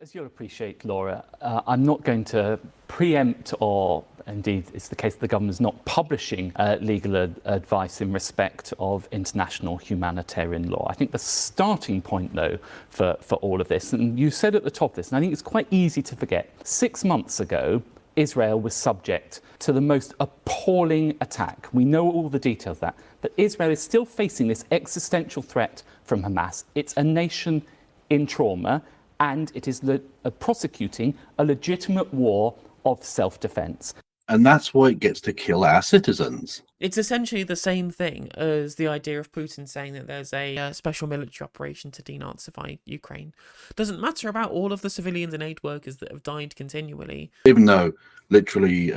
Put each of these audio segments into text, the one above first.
As you'll appreciate, Laura, I'm not going to preempt, or indeed it's the case that the government is not publishing legal advice in respect of international humanitarian law. I think the starting point, though, for all of this, and you said at the top of this, and I think it's quite easy to forget, 6 months ago, Israel was subject to the most appalling attack. We know all the details of that, but Israel is still facing this existential threat from Hamas. It's a nation in trauma, and it is prosecuting a legitimate war of self-defense. And that's why it gets to kill our citizens. It's essentially the same thing as the idea of Putin saying that there's a special military operation to denazify Ukraine. Doesn't matter about all of the civilians and aid workers that have died continually. Even though literally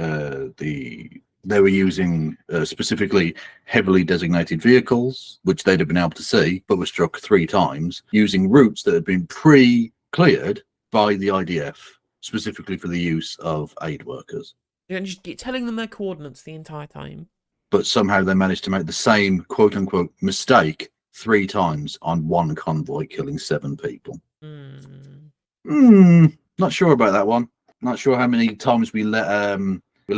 they were using specifically heavily designated vehicles, which they'd have been able to see, but were struck 3 times, using routes that had been pre-cleared by the IDF, specifically for the use of aid workers. You're just telling them their coordinates the entire time. But somehow they managed to make the same quote-unquote mistake 3 times on one convoy, killing 7 people. Not sure about that one. Not sure how many times we let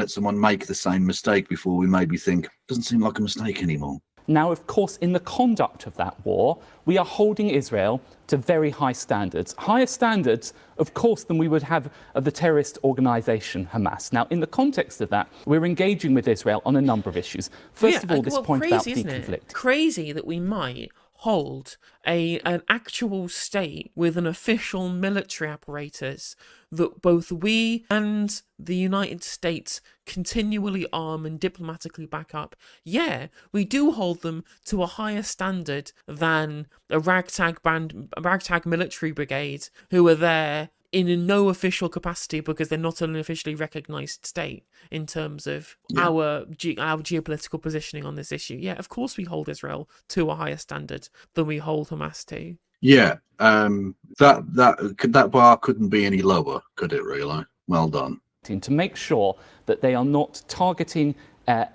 someone make the same mistake before we maybe think, doesn't seem like a mistake anymore. Now, of course, in the conduct of that war, we are holding Israel to very high standards. Higher standards, of course, than we would have of the terrorist organisation Hamas. Now, in the context of that, we're engaging with Israel on a number of issues. First of all, this point about de-conflict. Crazy that we might hold an actual state with an official military apparatus that both we and the United States continually arm and diplomatically back up. Yeah, we do hold them to a higher standard than a ragtag military brigade who are there in no official capacity because they're not an officially recognised state in terms of our geopolitical positioning on this issue. Yeah, of course we hold Israel to a higher standard than we hold Hamas to. Yeah, that bar couldn't be any lower, could it really? Well done. To make sure that they are not targeting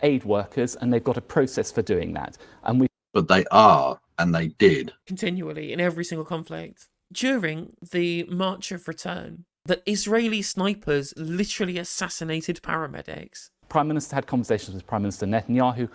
aid workers, and they've got a process for doing that. But they are, and they did. Continually, in every single conflict. During the March of Return, that Israeli snipers literally assassinated paramedics. Prime Minister had conversations with Prime Minister Netanyahu.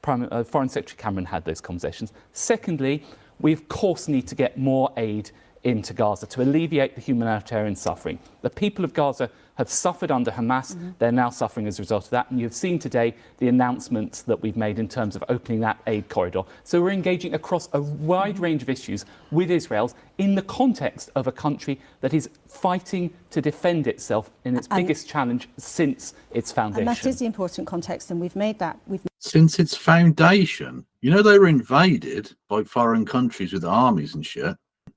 Foreign Secretary Cameron had those conversations. Secondly, we of course need to get more aid into Gaza to alleviate the humanitarian suffering. The people of Gaza have suffered under Hamas. They're now suffering as a result of that. And you've seen today the announcements that we've made in terms of opening that aid corridor. So we're engaging across a wide range of issues with Israel in the context of a country that is fighting to defend itself in its biggest challenge since its foundation. And that is the important context, and we've made that. Since its foundation. You know, they were invaded by foreign countries with armies and shit.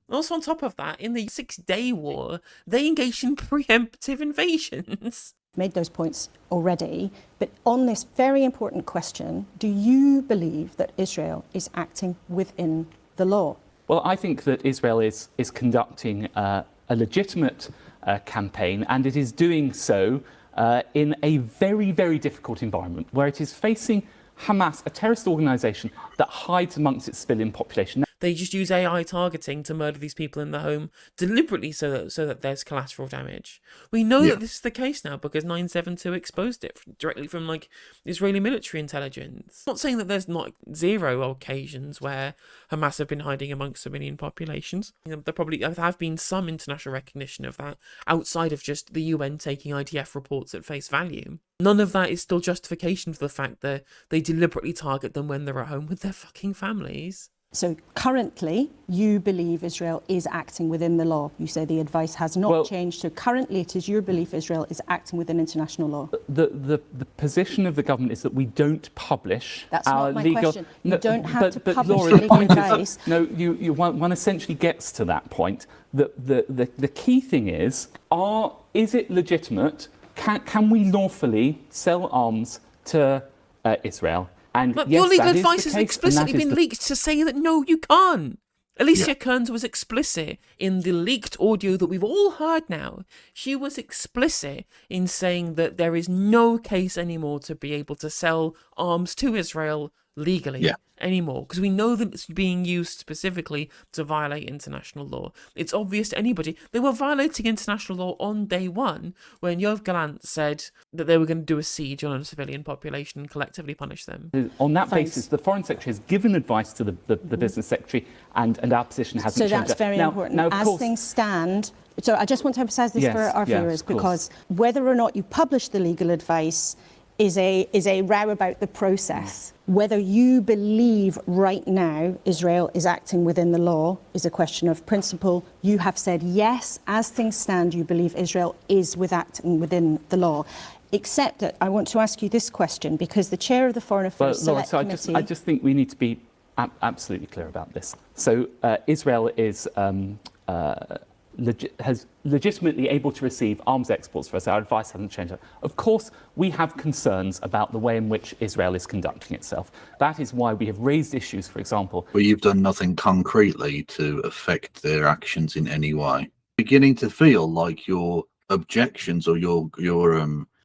Also, on top of that, in the 6-Day War, they engaged in preemptive invasions. Made those points already, but on this very important question, do you believe that Israel is acting within the law? Well, I think that Israel is conducting a legitimate campaign, and it is doing so in a very, very difficult environment where it is facing Hamas, a terrorist organisation that hides amongst its civilian population. They just use AI targeting to murder these people in the home deliberately so that there's collateral damage. We know that this is the case now because 972 exposed it directly from Israeli military intelligence. I'm not saying that there's not 0 occasions where Hamas have been hiding amongst civilian populations. There probably have been some international recognition of that outside of just the UN taking IDF reports at face value. None of that is still justification for the fact that they deliberately target them when they're at home with their fucking families. So currently, you believe Israel is acting within the law. You say the advice has not changed. So currently, it is your belief Israel is acting within international law. The position of the government is that we don't publish our not my legal... question. You don't have to publish Laura, legal advice. One essentially gets to that point. The key thing is it legitimate? Can we lawfully sell arms to Israel? And but yes, your legal that is advice the has case, explicitly been leaked to say that no, you can't. Alicia Kearns was explicit in the leaked audio that we've all heard now. She was explicit in saying that there is no case anymore to be able to sell arms to Israel legally anymore, because we know that it's being used specifically to violate international law. It's obvious to anybody. They were violating international law on day one when Yoav Gallant said that they were going to do a siege on a civilian population and collectively punish them. On that basis, the Foreign Secretary has given advice to the Business Secretary, and our position hasn't changed. So that's very important. Now, as things stand, so I just want to emphasise this for our viewers, because whether or not you publish the legal advice is a row about the process. Whether you believe right now Israel is acting within the law is a question of principle. You have said yes, as things stand, you believe Israel is acting within the law. Except that I want to ask you this question, because the chair of the Foreign Affairs Select Committee... I just think we need to be absolutely clear about this. So Israel is... has legitimately able to receive arms exports for us. Our advice hasn't changed. Of course, we have concerns about the way in which Israel is conducting itself. That is why we have raised issues, for example. Well, you've done nothing concretely to affect their actions in any way. Beginning to feel like your objections or your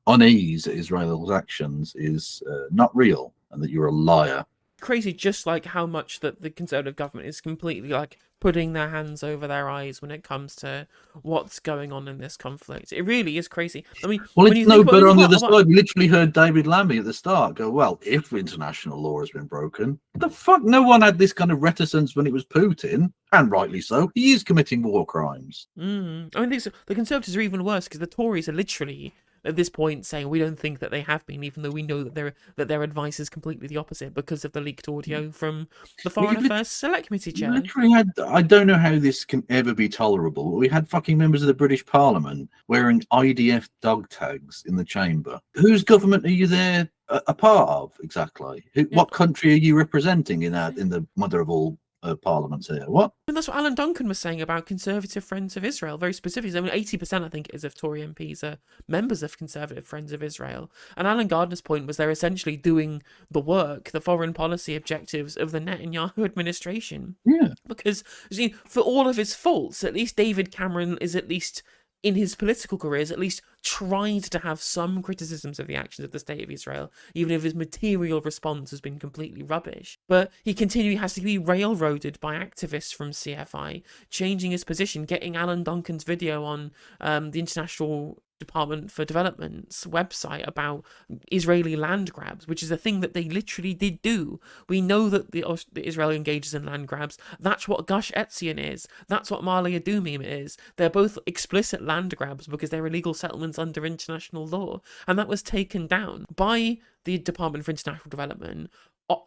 unease at Israel's actions is not real, and that you're a liar. Crazy, just like how much that the Conservative government is completely like putting their hands over their eyes when it comes to what's going on in this conflict. It really is crazy. I mean, well, when it's no better on the other side. We literally heard David Lammy at the start go, well, if international law has been broken, the fuck, no one had this kind of reticence when it was Putin, and rightly so. He is committing war crimes. I mean, the Conservatives are even worse, because the Tories are literally at this point saying we don't think that they have been, even though we know that their advice is completely the opposite because of the leaked audio from the Foreign Affairs Select Committee chair. Literally had, I don't know how this can ever be tolerable. We had fucking members of the British Parliament wearing IDF dog tags in the chamber. Whose government are you there a part of exactly? What country are you representing in the mother of all parliaments here? What? And that's what Alan Duncan was saying about Conservative Friends of Israel, very specifically. I mean, 80% I think is of Tory MPs are members of Conservative Friends of Israel. And Alan Gardner's point was they're essentially doing the work, the foreign policy objectives of the Netanyahu administration. Yeah. Because, you know, for all of his faults, at least David Cameron is at least in his political careers, at least tried to have some criticisms of the actions of the State of Israel, even if his material response has been completely rubbish. But he continually has to be railroaded by activists from CFI, changing his position, getting Alan Duncan's video on the International Department for Development's website about Israeli land grabs, which is a thing that they literally did do. We know that the Israel engages in land grabs. That's what Gush Etzion is. That's what Marlia Dumim is. They're both explicit land grabs because they're illegal settlements under international law. And that was taken down by the Department for International Development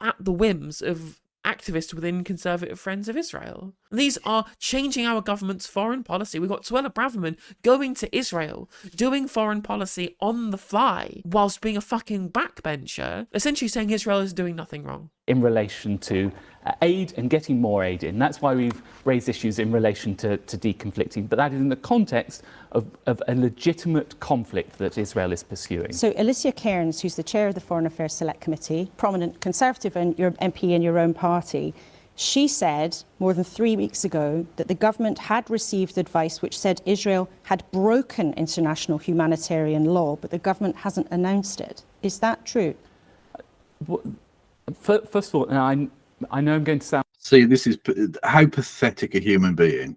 at the whims of activists within Conservative Friends of Israel. These are changing our government's foreign policy. We've got Suella Braverman going to Israel, doing foreign policy on the fly, whilst being a fucking backbencher, essentially saying Israel is doing nothing wrong. In relation to aid and getting more aid in. That's why we've raised issues in relation to deconflicting, but that is in the context of a legitimate conflict that Israel is pursuing. So Alicia Cairns, who's the chair of the Foreign Affairs Select Committee, prominent Conservative and your MP in your own party, she said more than 3 weeks ago that the government had received advice which said Israel had broken international humanitarian law, but the government hasn't announced it. Is that true? Well, first of all, and I know I'm going to sound... See, this is how pathetic a human being.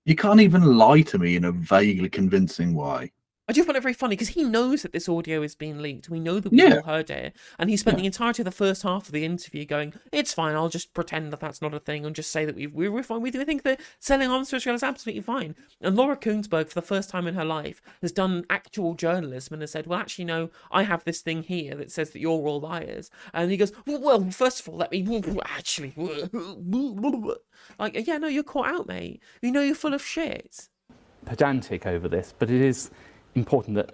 You can't even lie to me in a vaguely convincing way. I do find it very funny because he knows that this audio is being leaked. We know that we all heard it. And he spent the entirety of the first half of the interview going, it's fine, I'll just pretend that that's not a thing and just say that we're fine. We think that selling arms to Israel is absolutely fine. And Laura Kuenssberg, for the first time in her life, has done actual journalism and has said, well, actually, no, I have this thing here that says that you're all liars. And he goes, well, first of all, let me actually... Like, yeah, no, you're caught out, mate. You know you're full of shit. Pedantic over this, but it is important that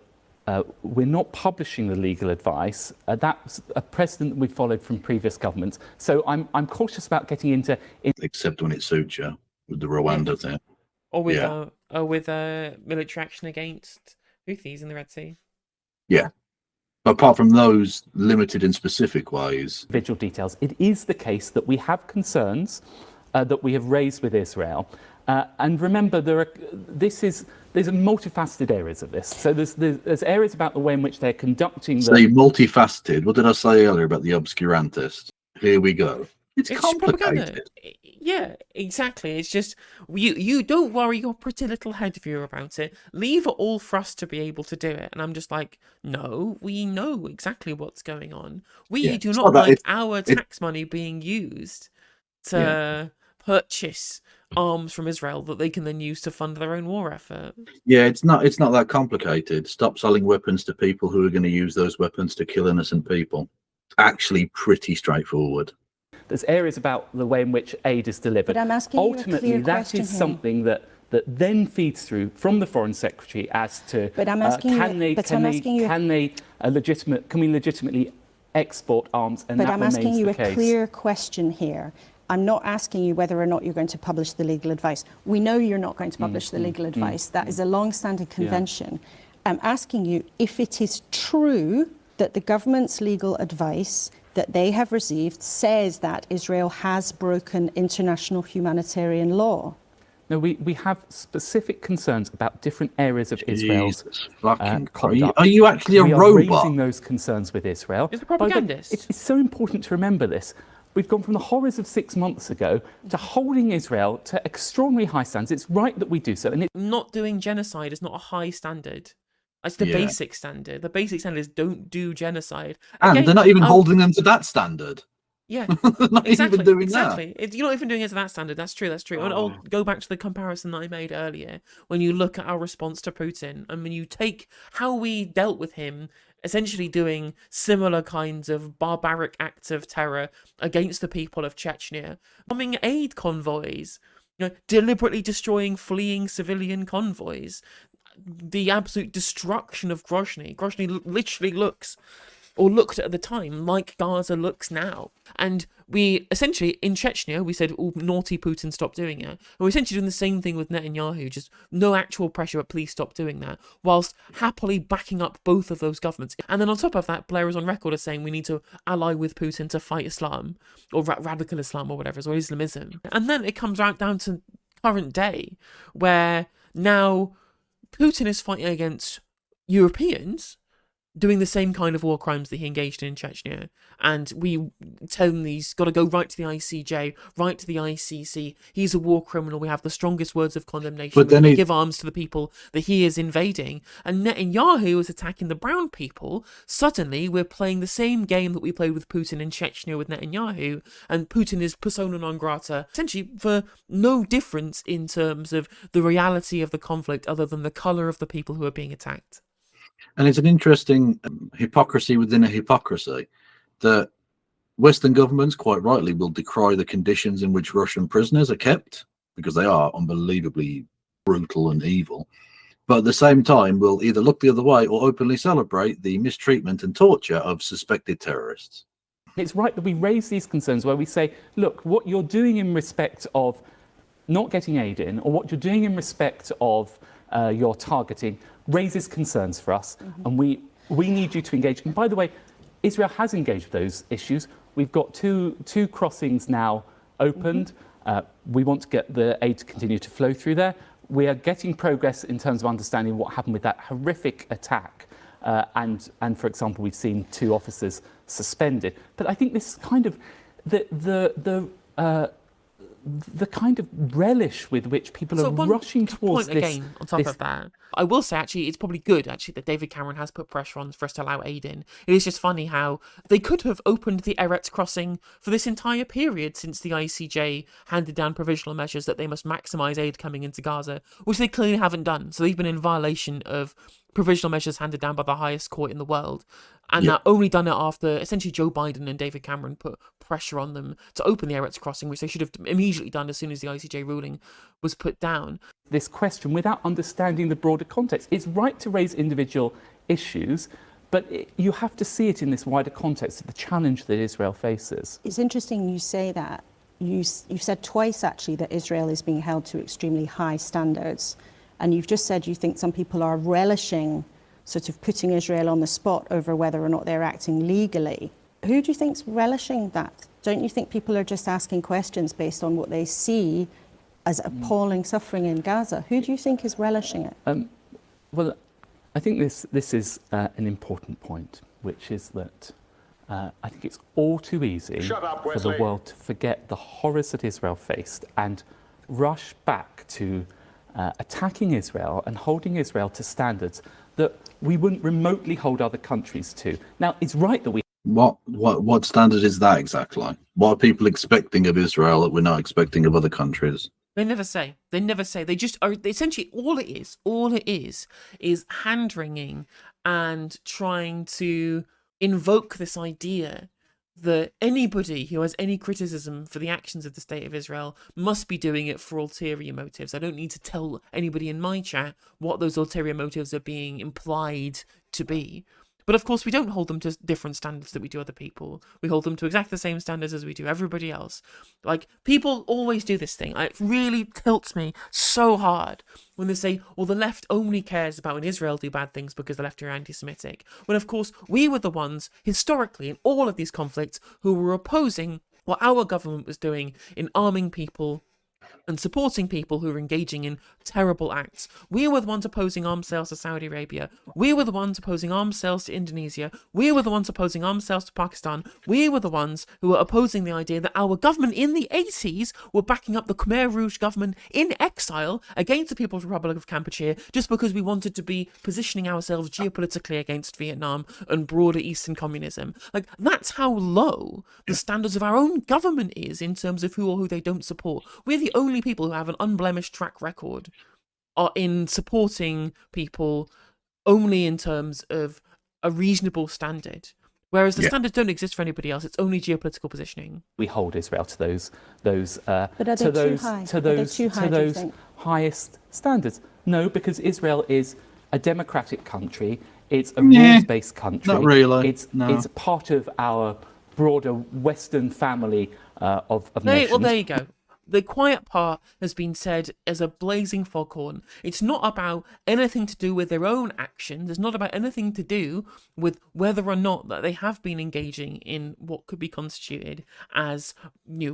we're not publishing the legal advice. That's a precedent that we followed from previous governments. So I'm cautious about getting into... Except when it suits you, with the Rwanda thing. Or with military action against Houthis in the Red Sea. Yeah. But apart from those limited and specific ways... Individual details. It is the case that we have concerns that we have raised with Israel. And remember, there's multifaceted areas of this. So there's areas about the way in which they're conducting... Say multifaceted. What did I say earlier about the obscurantist? here we go. It's propaganda. complicated. Yeah, exactly. It's just you don't worry your pretty little head view about it. Leave it all for us to be able to do it. And I'm just like, no, we know exactly what's going on. We do not like our tax money being used to purchase arms from Israel that they can then use to fund their own war effort. Yeah, it's not that complicated. Stop selling weapons to people who are going to use those weapons to kill innocent people. Actually pretty straightforward. There's areas about the way in which aid is delivered. But I'm asking ultimately, you a clear that question is here. something that then feeds through from the Foreign Secretary as to But I'm asking can we legitimately export arms, and but that I'm remains asking you the a case. clear question here. I'm not asking you whether or not you're going to publish the legal advice. We know you're not going to publish the legal advice. That is a long-standing convention. I'm asking you if it is true that the government's legal advice that they have received says that Israel has broken international humanitarian law. No, we have specific concerns about different areas of Israel's conduct. Are you actually a robot? We are raising those concerns with Israel. It's a propagandist. It's so important to remember this. We've gone from the horrors of 6 months ago to holding Israel to extraordinarily high standards. It's right that we do so. And not doing genocide is not a high standard. That's the basic standard. The basic standard is don't do genocide. And they're not even holding them to that standard. Yeah, they're not even doing exactly. that. You're not even doing it to that standard. That's true. And I'll go back to the comparison that I made earlier. When you look at our response to Putin, and when you take how we dealt with him, essentially doing similar kinds of barbaric acts of terror against the people of Chechnya, bombing aid convoys, deliberately destroying fleeing civilian convoys, the absolute destruction of Grozny. Grozny literally looked at the time like Gaza looks now. And we essentially, in Chechnya, we said, oh, naughty Putin, stop doing it. And we're essentially doing the same thing with Netanyahu, just no actual pressure, but please stop doing that, whilst happily backing up both of those governments. And then on top of that, Blair is on record as saying we need to ally with Putin to fight Islam, or radical Islam, or whatever, or Islamism. And then it comes right down to current day, where now Putin is fighting against Europeans doing the same kind of war crimes that he engaged in Chechnya. And we tell him he's got to go right to the ICJ, right to the ICC. He's a war criminal. We have the strongest words of condemnation. But then we give arms to the people that he is invading. And Netanyahu is attacking the brown people. Suddenly, we're playing the same game that we played with Putin in Chechnya with Netanyahu. And Putin is persona non grata, essentially for no difference in terms of the reality of the conflict other than the colour of the people who are being attacked. And it's an interesting hypocrisy within a hypocrisy that Western governments, quite rightly, will decry the conditions in which Russian prisoners are kept, because they are unbelievably brutal and evil. But at the same time, will either look the other way or openly celebrate the mistreatment and torture of suspected terrorists. It's right that we raise these concerns where we say, look, what you're doing in respect of not getting aid in, or what you're doing in respect of your targeting, raises concerns for us, and we need you to engage. And by the way, Israel has engaged with those issues. We've got two crossings now opened. We want to get the aid to continue to flow through there. We are getting progress in terms of understanding what happened with that horrific attack. And for example, we've seen 2 officers suspended. But I think this kind of the kind of relish with which people are rushing towards this. Again, on top of that, I will say, actually, it's probably good, actually, that David Cameron has put pressure on for us to allow aid in. It is just funny how they could have opened the Eretz crossing for this entire period since the ICJ handed down provisional measures that they must maximise aid coming into Gaza, which they clearly haven't done. So they've been in violation of provisional measures handed down by the highest court in the world. And that only done it after essentially Joe Biden and David Cameron put pressure on them to open the Eretz crossing, which they should have immediately done as soon as the ICJ ruling was put down. This question without understanding the broader context. It's right to raise individual issues, but you have to see it in this wider context of the challenge that Israel faces. It's interesting you say that. You've said twice, actually, that Israel is being held to extremely high standards. And you've just said you think some people are relishing sort of putting Israel on the spot over whether or not they're acting legally. Who do you think's relishing that? Don't you think people are just asking questions based on what they see as appalling suffering in Gaza? Who do you think is relishing it? Well, I think this is an important point, which is that I think it's all too easy for the world to forget the horrors that Israel faced and rush back to attacking Israel and holding Israel to standards that we wouldn't remotely hold other countries to. Now, it's right that we... What standard is that exactly? What are people expecting of Israel that we're not expecting of other countries? They never say. They never say. They just are essentially all it is hand-wringing and trying to invoke this idea that anybody who has any criticism for the actions of the state of Israel must be doing it for ulterior motives. I don't need to tell anybody in my chat what those ulterior motives are being implied to be. But of course, we don't hold them to different standards that we do other people. We hold them to exactly the same standards as we do everybody else. Like, people always do this thing. It really tilts me so hard when they say, well, the left only cares about when Israel do bad things because the left are anti-Semitic. When, of course, we were the ones, historically, in all of these conflicts, who were opposing what our government was doing in arming people and supporting people who are engaging in terrible acts. We were the ones opposing arms sales to Saudi Arabia. We were the ones opposing arms sales to Indonesia. We were the ones opposing arms sales to Pakistan. We were the ones who were opposing the idea that our government in the 80s were backing up the Khmer Rouge government in exile against the People's Republic of Kampuchea just because we wanted to be positioning ourselves geopolitically against Vietnam and broader Eastern communism. Like, that's how low the standards of our own government is in terms of who or who they don't support. We're the only people who have an unblemished track record are in supporting people only in terms of a reasonable standard, whereas the standards don't exist for anybody else. It's only geopolitical positioning. We hold Israel to those highest standards. No, because Israel is a democratic country. It's a rules-based country. Not really. It's part of our broader Western family of nations. Well, there you go. The quiet part has been said as a blazing foghorn. It's not about anything to do with their own actions. It's not about anything to do with whether or not that they have been engaging in what could be constituted as,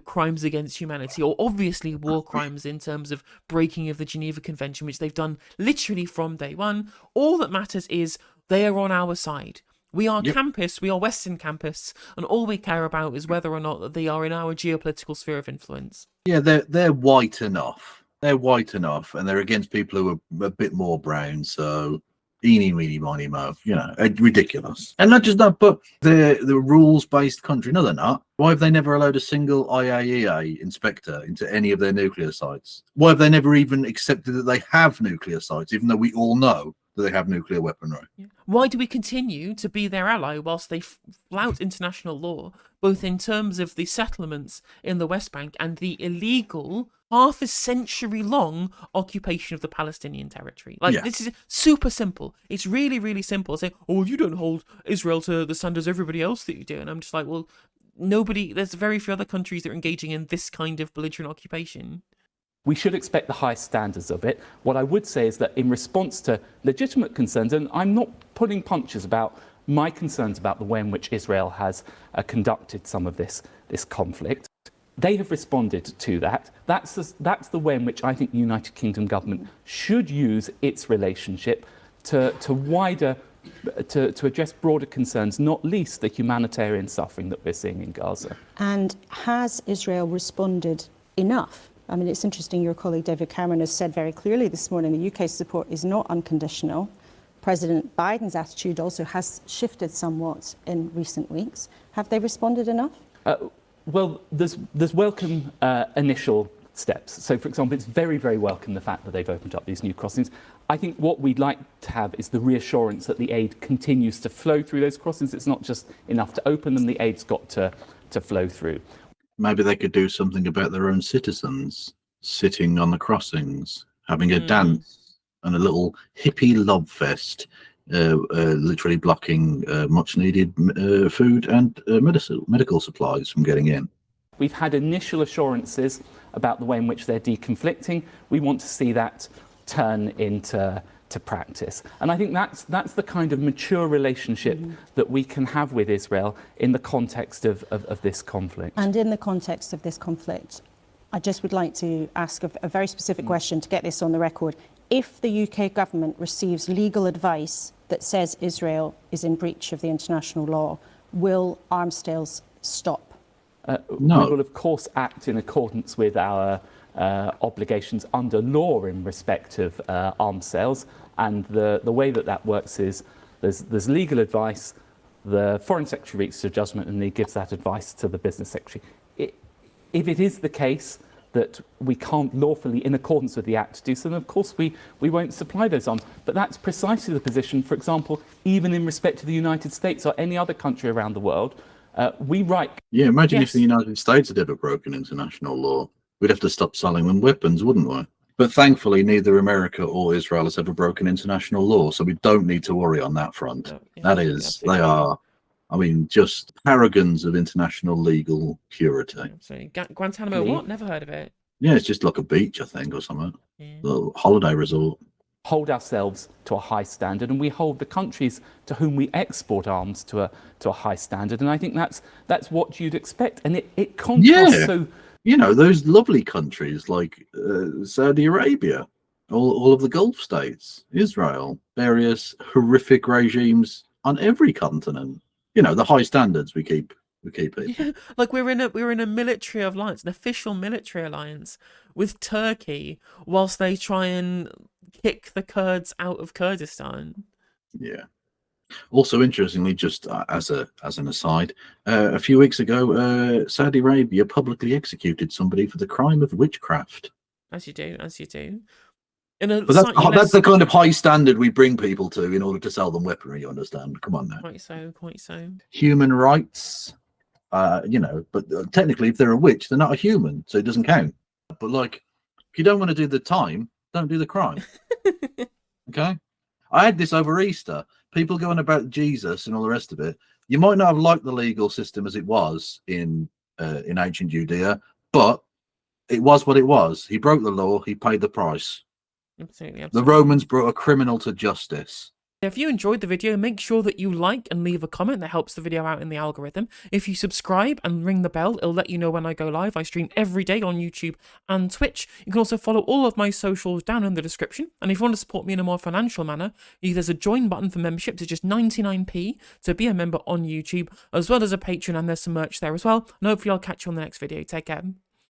crimes against humanity, or obviously war crimes in terms of breaking of the Geneva Convention, which they've done literally from day one. All that matters is they are on our side. We are campus, we are Western campus, and all we care about is whether or not they are in our geopolitical sphere of influence. Yeah, they're white enough. They're white enough, and they're against people who are a bit more brown. So, eeny, meeny, miny, mo. Ridiculous. And not just that, but they're the rules-based country. No, they're not. Why have they never allowed a single IAEA inspector into any of their nuclear sites? Why have they never even accepted that they have nuclear sites, even though we all know that they have nuclear weaponry? Why do we continue to be their ally whilst they flout international law, both in terms of the settlements in the West Bank and the illegal, half a century long occupation of the Palestinian territory? This is super simple. It's really, really simple. Say, you don't hold Israel to the standards of everybody else that you do. And I'm just like, well, there's very few other countries that are engaging in this kind of belligerent occupation. We should expect the highest standards of it. What I would say is that in response to legitimate concerns, and I'm not pulling punches about my concerns about the way in which Israel has conducted some of this conflict, they have responded to that. That's the way in which I think the United Kingdom government should use its relationship to address broader concerns, not least the humanitarian suffering that we're seeing in Gaza. And has Israel responded enough? I mean, it's interesting, your colleague David Cameron has said very clearly this morning the UK's support is not unconditional. President Biden's attitude also has shifted somewhat in recent weeks. Have they responded enough? Well, there's welcome initial steps. So, for example, it's very, very welcome the fact that they've opened up these new crossings. I think what we'd like to have is the reassurance that the aid continues to flow through those crossings. It's not just enough to open them, the aid's got to flow through. Maybe they could do something about their own citizens sitting on the crossings, having a dance and a little hippie love fest, literally blocking much needed food and medical supplies from getting in. We've had initial assurances about the way in which they're deconflicting. We want to see that turn into practice. And I think that's the kind of mature relationship that we can have with Israel in the context of this conflict. And in the context of this conflict, I just would like to ask a very specific question to get this on the record. If the UK government receives legal advice that says Israel is in breach of the international law, will arms sales stop? No. We will, of course, act in accordance with our obligations under law in respect of arms sales. And the way that works is there's legal advice, the Foreign Secretary reaches a judgment and he gives that advice to the Business Secretary. If it is the case that we can't lawfully, in accordance with the Act, do so, then of course we won't supply those arms. But that's precisely the position, for example, even in respect to the United States or any other country around the world. We write... Yeah, imagine if the United States had ever broken international law. We'd have to stop selling them weapons, wouldn't we? But thankfully, neither America or Israel has ever broken international law, so we don't need to worry on that front. No, yeah, That is, they are, I mean, just paragons of international legal purity. Absolutely. Guantanamo, what? Never heard of it. Yeah, it's just like a beach, I think, or something. Yeah. A little holiday resort. Hold ourselves to a high standard, and we hold the countries to whom we export arms to a high standard. And I think that's what you'd expect. And it contrasts so... You know, those lovely countries like Saudi Arabia, all of the Gulf states, Israel, various horrific regimes on every continent. You know, the high standards we keep it. Yeah, like we're in a military alliance, an official military alliance with Turkey, whilst they try and kick the Kurds out of Kurdistan. Yeah. Also, interestingly, just as an aside, a few weeks ago, Saudi Arabia publicly executed somebody for the crime of witchcraft. As you do. That's the kind of high standard we bring people to in order to sell them weaponry. You understand? Come on now. Quite so. Human rights, you know, but technically, if they're a witch, they're not a human, so it doesn't count. But like, if you don't want to do the time, don't do the crime. Okay. I had this over Easter. People going about Jesus and all the rest of it. You might not have liked the legal system as it was in ancient Judea, but it was what it was. He broke the law. He paid the price. Absolutely. The Romans brought a criminal to justice. If you enjoyed the video, make sure that you like and leave a comment. That helps the video out in the algorithm. If you subscribe and ring the bell, it'll let you know when I go live. I stream every day on YouTube and Twitch. You can also follow all of my socials down in the description. And if you want to support me in a more financial manner, there's a join button for membership. It's just 99p to be a member on YouTube, as well as a Patreon, and there's some merch there as well. And hopefully I'll catch you on the next video. Take care.